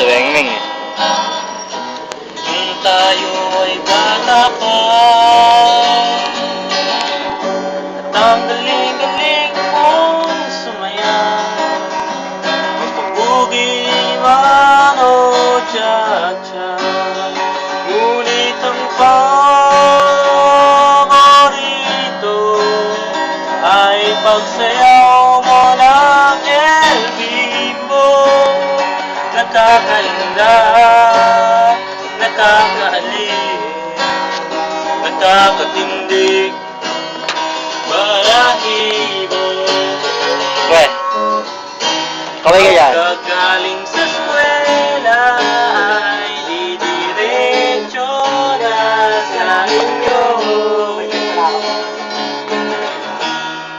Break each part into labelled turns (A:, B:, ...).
A: Rengmeng eh.
B: Nung tayo ay bata pa, at ang galing-galing mong sumaya, magpabugi man o cha-cha. Ngunit ang paborito ay pagsayaw mo ng El Bimbo. Nakakainda, nakakaalin, nakakatindig, balahibo.
A: Weh, kaway ka yan.
B: Pagkagaling sa eskwela ay didiretso na sa inyo.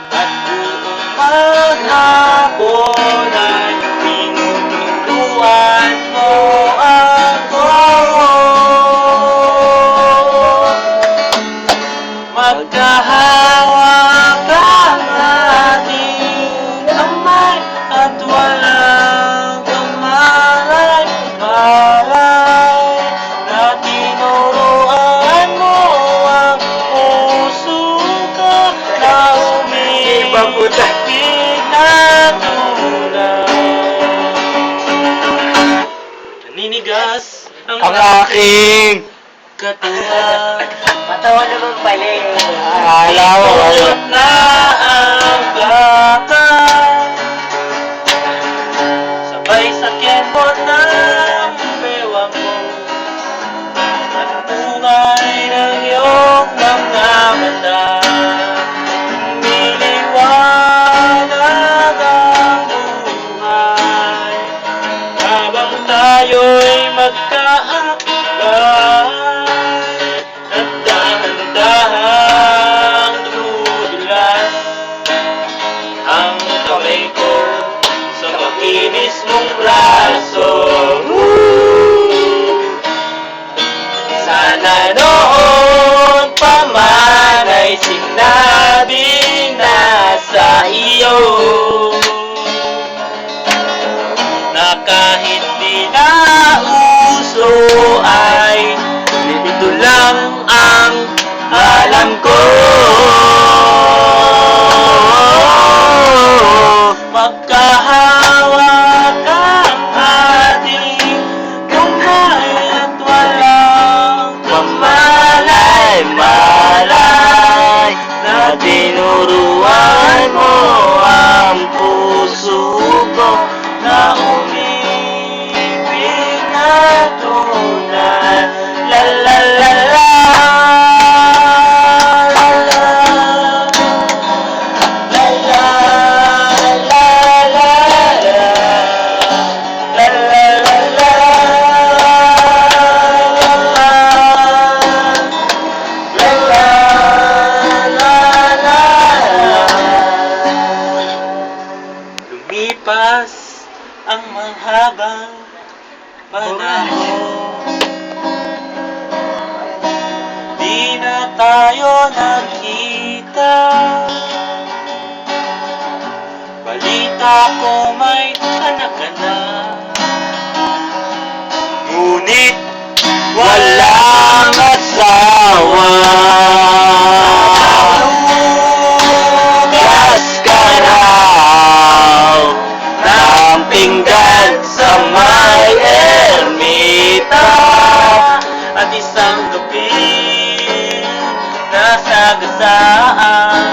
B: At buong maghapon ay tinuturuan mo ako. Magkahawak ang ating kamay at walang kamalay-malay, na tinuruan mo ang puso ko na umibig na tunay. Naninigas
A: Ang aking
B: katawan,
C: Matawa naman pala eh.
A: akala mo
B: Pulot na ang plaka, sabay sa kembot ng bewang mo, at tungay ng iyong mga mata. Umiliwanag ang buhay habang tayo'y magkaakbay, at dahan-dahang dumudulas ang kamay ko sa makinis mong braso. Sana noon pa man ay sinabi na sa iyo na kahit di na uso ay ito lang ang alam ko. Magkahawak ang ating kamay at walang pamalay-malay, na tinuruan mo ang puso ko na umibig na tunay. La la la la. Lumipas ang mahabang panahon, di na tayo nagkita. Balita ko may anak ka na, ngunit walang asawa. Lugas ka raw ng pinggan sa may ermita, at isang gabi nasagasaan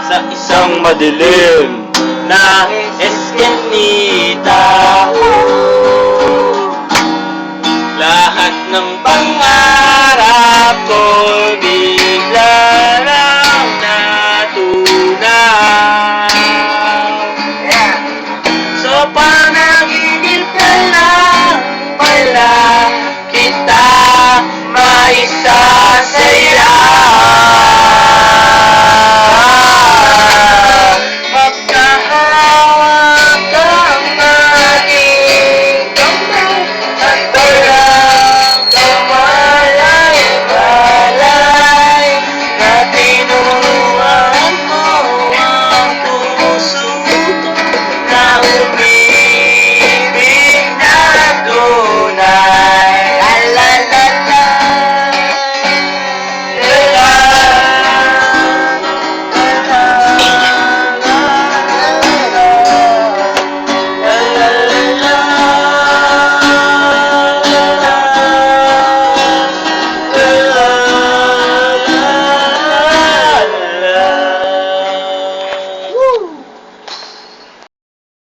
B: sa isang madilim na eskinita. Lahat ng pangarap ko bigla lang natunaw. So panaginip ka lang pala kita maisa sa'yo.